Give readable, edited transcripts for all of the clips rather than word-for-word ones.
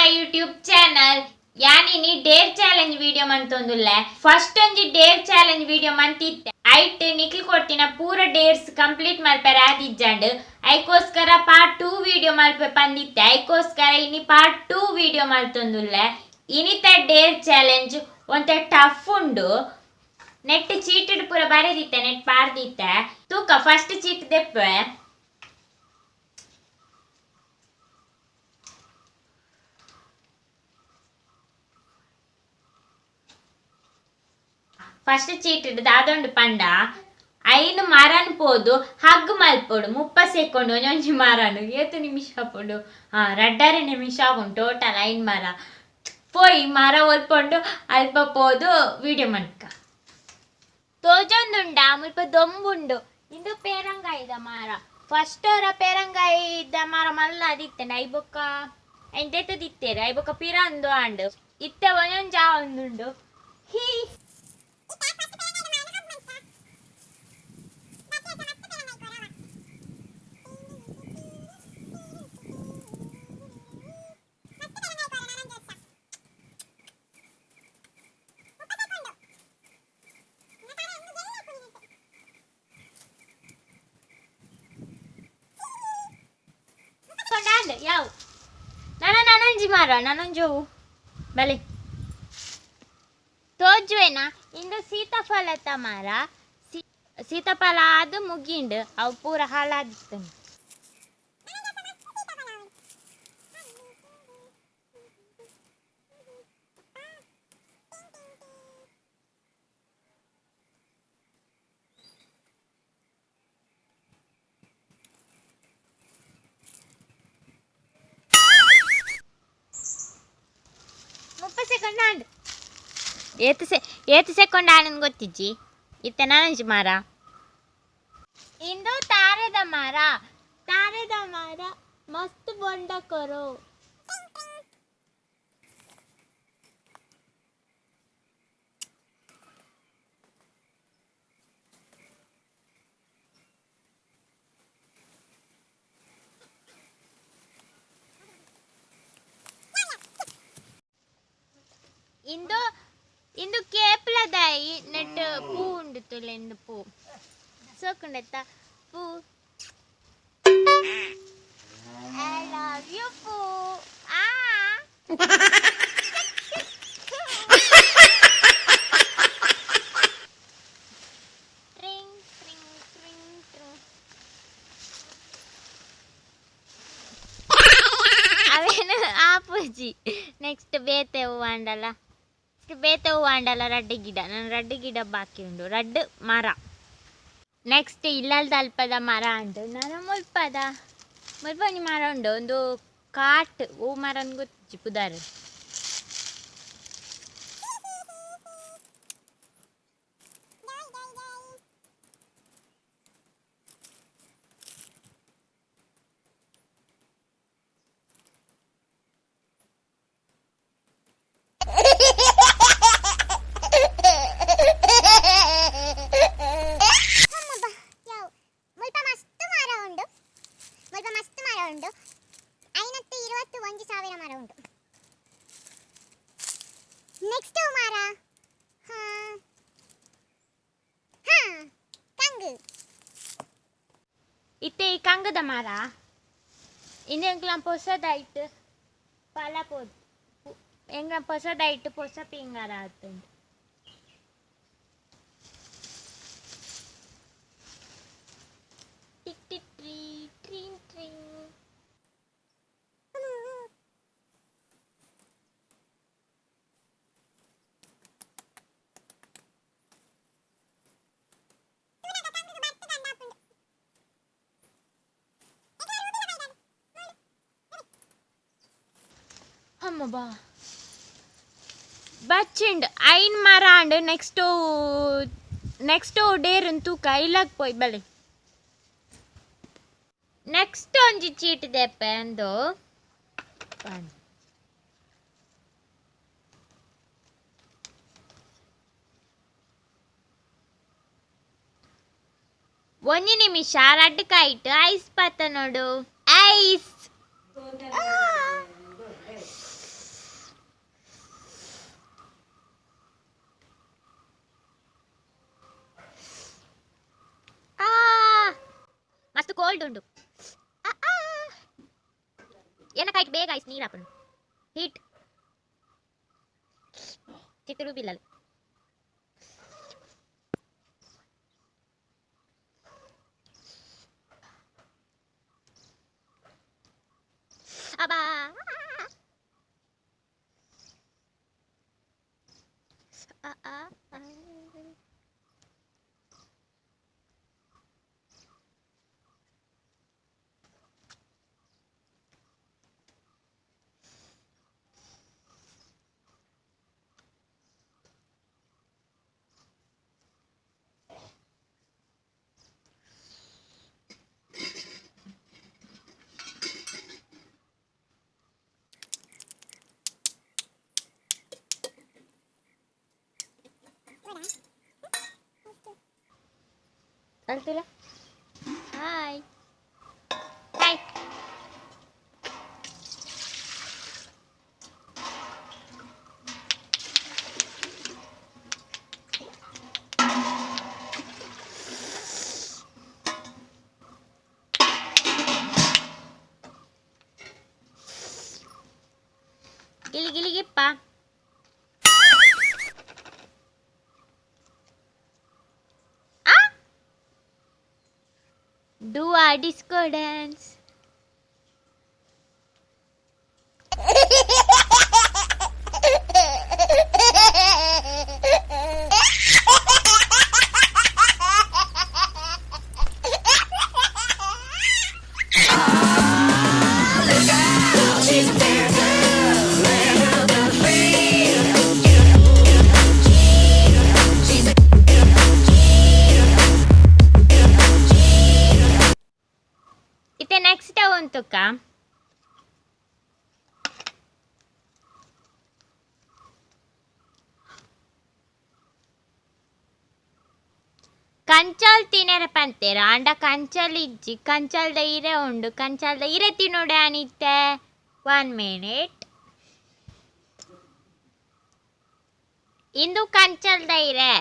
ಮೈ YouTube channel. ಯಾನಿನಿ dare challenge video ಮಂತೊಂದುಲ್ಲೆ. First ಒಂಜಿ ಡೇರ್ ಚಾಲೆಂಜ್ ವಿಡಿಯೋ ಮಂತಿತ್ತೆ. ಐಟ್ ನಿಕ್ಲಿ ಕೊಟ್ಟಿನ ಪೂರ ಡೇರ್ಸ್ ಕಂಪ್ಲೀಟ್ ಮಲ್ಪರೆ ಆದಿಜ್ಜಂಡ್ ಐಕೋಸ್ಕರ ಪಾರ್ಟ್ 2 ವಿಡಿಯೋ ಮಲ್ಪೆ ಪಂದಿತ್ತೆ. ಐಕೋಸ್ಕರ ಇನಿ ಪಾರ್ಟ್ 2 ವಿಡಿಯೋ ಮಲ್ತೊಂದುಲ್ಲೆ. ಇನಿತ ಡೇರ್ ಚಾಲೆಂಜ್ ಒಂತೆ ಟಫ್ ಉಂಡು. ನೆಟ್ ಚೀಟಡ್ ಪೂರ ಬರೆದಿತ್ತೆ, ನೆಟ್ ಪಾರ್ದಿತ್ತೆ. ತೂಕ ಫಸ್ಟ್ ಚೀಟ್ ದೆಪ್ಪೆ. ಫಸ್ಟ್ ಚೀಟ್ ದಾದೊಂಡು ಪಂಡ ಐನು ಮರನ್ ಪೋದು ಹಗ್ ಮಲ್ಪೊಡು 30 ಸೆಕೆಂಡ್ ಒಂಜೊಂಜಿ ಮರನು 7 ನಿಮಿಷ ಪೋಡು. ರಡ್ಡರೆ ನಿಮಿಷ ಆಗುಂಡು ಟೋಟಲ್ 5 ಮರ ಪೋಯಿ ಮರ ಒಲ್ಪೊಂಡು ಅಲ್ಪ ಪೋದು ವಿಡಿಯೋ ಮನ್ಕ ತೋಜೊಂದುಂಡ ಮುಲ್ಪ ದೊಂಬುಂಡು. ಇಂದು ಪೇರಂಗಾಯಿದ ಮರ ಫಸ್ಟ್ ಅವರ ಪೇರಂಗಾಯಿದ ಮರ ಮಲ್ಲ ದಿತ್ತೇನೆ ಐಬೊಕ್ಕ ಎಂತೆತ್ತು ದಿತ್ತೇರು ಐಬೊಕ್ಕ ಪಿರಂದು ಆಂಡು ಇತ್ತೆ ಒಂಜೊಂಜ ಒಂದುಂಡು. ಹೀ ಯಾವ ನನಂಜಿ ಮಾರ ನನಂಜೋವು ಬಲೆ ತೋಜುವೇನ ಇಂದು ಸೀತಾಫಲತ ಮಾರ ಸೀತಾಫಲ ಅದು ಮುಗಿಂಡು ಅವು ಪೂರ ಹಾಳಾದಿತ್ತು. ಏತು ಸೆಕೆಂಡ್ ಆನಂದ್ ಗೊತ್ತಿಜ್ಜಿ ಇತ್ತ ನನಂಜಿ ಮಾರ. ಇಂದು ತಾರದ ಮರ ಮಸ್ತ್ ಬೊಂಡ ಕೊರೋ. ಇಂದು ಕೇಪ್ಲದಾಯಿ ನೆಟ್ ಪೂ ಉಂಡು ತುಲೆಂದು ಪೂ ಸೋಕುಂಡೆತ್ತ ಪೂ. ಐ ಲವ್ ಯು ಪೂ. ಟ್ರಿಂಗ್ ಟ್ರಿಂಗ್ ಟ್ರಿಂಗ್ ಟ್ರಿಂಗ್ ಅವೇನು ಆಪೂಜಿ. ನೆಕ್ಸ್ಟ್ ಬೇತೆ ಹೂವು ಅಂಡಲ್ಲ ಬೇತೆ ಹೂವು ಅಂಡಲ್ಲ ರಡ್ಡು ಗಿಡ. ನಾನು ರಡ್ಡು ಗಿಡ ಬಾಕಿ ಉಂಡು ರಡ್ಡು ಮರ. ನೆಕ್ಸ್ಟ್ ಇಲ್ಲಲ್ದ ಅಲ್ಪದ ಮರ ಉಂಟು. ನಾನು ಮುಲ್ಪದ ಮುಲ್ಪನಿ ಮರ ಉಂಡು ಒಂದು ಕಾಟ್ ಹೂ ಮರ ಗೊತ್ತಿಜ್ಜಿ ಪುದಾರು. ನೆಕ್ಸ್ಟ್ ಮರ ಕಂಗು ಇತ್ತೆ ಈ ಕಂಗದ ಮರ ಇಂದೆಂಕ್ಲಂ ಪೊಸದಾಯ್ತು ಫಲ ಪೋದು ಎಂಗ್ಲಂ ಪೊಸದಾಯ್ತು ಪೊಸ ಪಿಂಗಾರ ಆತುಂಡು. ಟಿಕ್ ಟಿಕ್ ಟ್ರೀ ಟ್ರೀನ್ ಟ್ರೀನ್ ಬಾ ಬಚ್ಚಿಂಡು 5 ಮರ ಅಂಡು ನೆಕ್ಸ್ಟ್ ಡೇರನ್ ತೂಕ ಇಲ್ಲಕ್ ಪೋಯ್ ಬಲೆ. ನೆಕ್ಸ್ಟ್ ಒಂಜಿ ಚೀಟ್ ದೆಪ್ಪೆ ಅಂದು ಒಂಜಿ ನಿಮಿಷ ರಡ್ಡು ಕೈಟ್ ಐಸ್ ಪತ್ತ ನೋಡು ಐಸ್. ಕೋಲ್ಡ್ ಉಂಡು ಏನಕ್ಕಾಯ್ತು ಬೇಗ ಆಯ್ತು ನೀರು ಹಾಕೊಂಡು ಹೀಟ್ ಚಿಕ್ಕರು ಬಿಲ್ಲಲ್ಲ ಅಬ್ಬಾ Altula. Hi. Hi. Gili gippa. Do a disco dance. Next untuk ಕಂಚಲ್ ತಿನ್ನರಪ್ಪಂತೀರ ಅಂಡ ಕಂಚಲ್ ಇಜ್ಜಿ ಕಂಚಲ್ದ ಇರೆ ಉಂಡು ಕಂಚಲ್ದ ಇರೆ ತಿನ್ನೋಡೆ ಅನಿತ್ತೆ 1 minute ಇಂದು ಕಂಚಲ್ದ ಇರೆ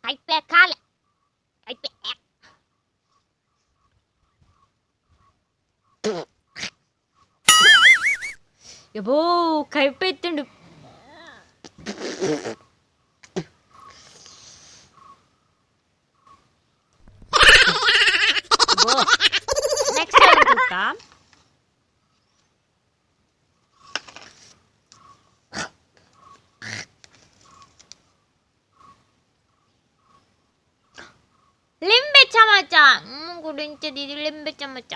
Kaipe kale. Kaipe. Yabo, kaipe tundu. Next untuk ಲಿಂಬೆ ಚಮಚ ಗುಡಿಂಚದಿ ಲಿಂಬೆ ಚಮಚ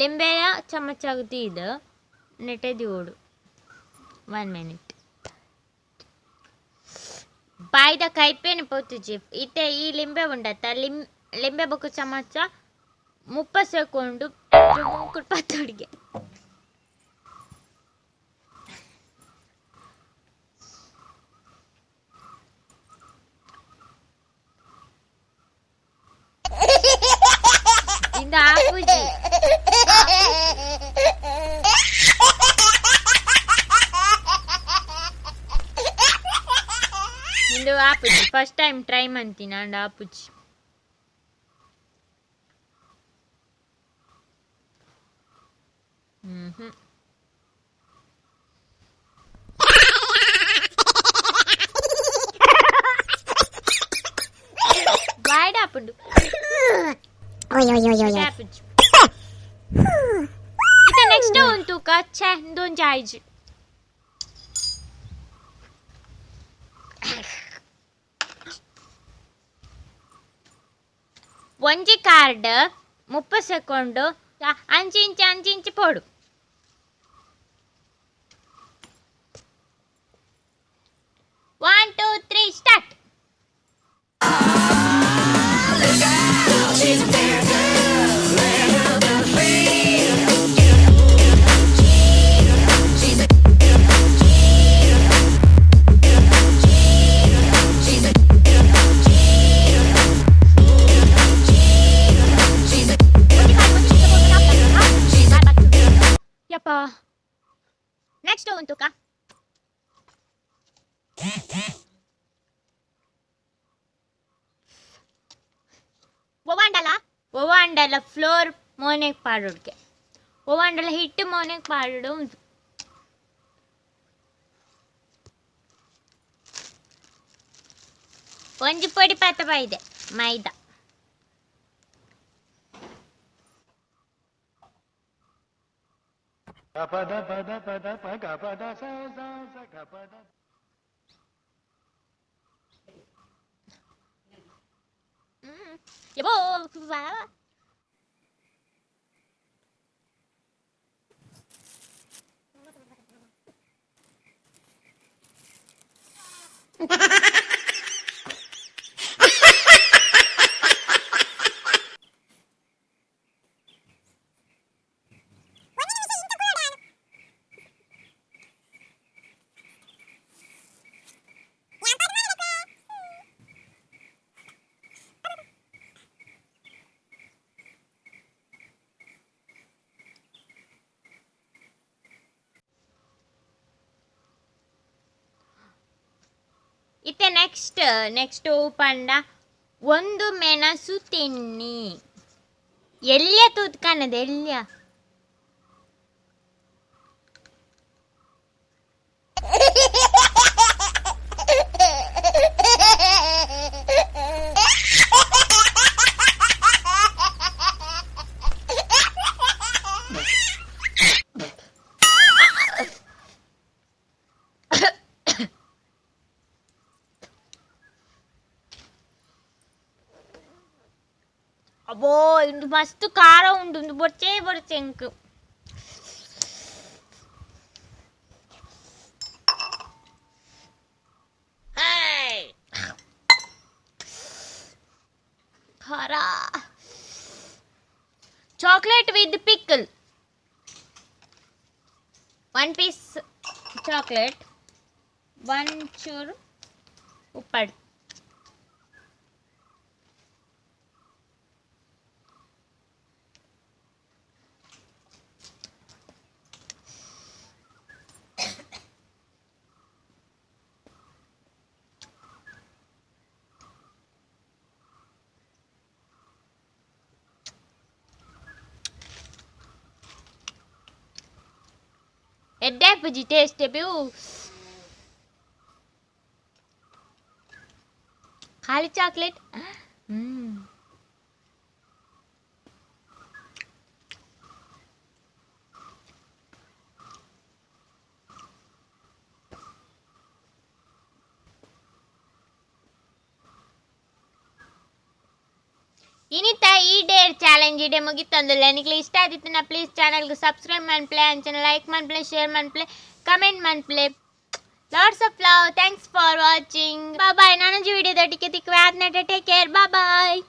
ಲಿಂಬೆಯ ಚಮಚ ಇದು ನೆಟೆದಿ ಓಡು 1 minute ಬಾಯ್ದ ಕೈಪೇನು ಪೋತುಜಿ ಇತ್ತೆ ಈ ಲಿಂಬೆ ಉಂಡತ್ತ ಲಿಂಬೆ ಬೊಕ್ಕ ಚಮಚ 30 ಸೆಕೆಂಡು ಮೂಕುಡು ಪತ್ತೊಡಿಗೆ ಇಂದ ಆಪುಜಿ ಇಂದು ಆಪುಜಿ ಫಸ್ಟ್ ಟೈಮ್ ಟ್ರೈ ಮಾಡ್ತೀನಿ ಅಂಡ ಆಪುಜಿ ಬಾಯ್ಡ ಆಪುಂಡು ಇತ ನೆಕ್ಸ್ಟ್ ಉಂಟು ಕಚ್ಚೆ ದೊಂಜ ಆಯ್ಜಿ ಒಂಜಿ ಕಾರ್ಡ್ 30 ಸೆಕೆಂಡ್ ಅಂಚಿ ಪೋಡು One, two, three, start. Next ಉಂಟು ಕಾ ಒವಾಂಡಲ ಫ್ಲೋರ್ ಮೋನೆಗೆ ಪಾಡೋಡ್ಗೆ ಒವಾಂಡಲ ಹಿಟ್ಟು ಮೋನೆಗೆ ಪಾಡೋಡು ಉಂಟು ಒಂಜಿ ಪೊಡಿ ಪಾತ ಬಾಯಿದೆ ಮೈದಾ ಯಬೋ ಇತ್ತೆ ನೆಕ್ಸ್ಟ್ ಪಂಡ ಒಂದು ಮೆಣಸು ತಿನ್ನಿ ಎಲ್ಯ ತೂತ್ಕನ್ನದ ಎಲ್ಯ ಅಬ್ಬೋ ಇದು ಮಸ್ತ್ ಖಾರ ಉಂಟು ಒಂದು ಬೊಚ್ಚೆ ಎಂಕ್ ಖಾರ chocolate with pickle 1 piece chocolate 1 ಚೂರು ಉಪ್ಪಡ್ ಎಡ್ಡೆ ಪುಜಿ ಟೇಸ್ಟ್ ಬೇವು ಖಾಲಿ ಚಾಕ್ಲೇಟ್ ಇನ್ನಿತ ಈ ಡೇರ್ ಚಾಲೆಂಜ್ ಇಡೆ ಮುಗಿತಂದುಲ್ಲ ನಿಮಗೆ ಇಷ್ಟ ಆದಿತ್ತು ಪ್ಲೀಸ್ ಚಾನಲ್ಗೆ ಸಬ್ಸ್ಕ್ರೈಬ್ ಮಾಡ್ಪ್ಲೆ ಅಂಚನೆ ಲೈಕ್ ಮಾಡ್ಪ್ಲೆ ಶೇರ್ ಮಾಡ್ಪ್ಲೆ ಕಮೆಂಟ್ ಮಾಡ್ಪ್ಲೆ lots of love thanks for watching bye ನಾನು ವಿಡಿಯೋದ ಟಿಕೆ ತಿಕ್ವೆ ಆದ್ನಟ ಟೇಕ್ ಕೇರ್ ಬಾಯ್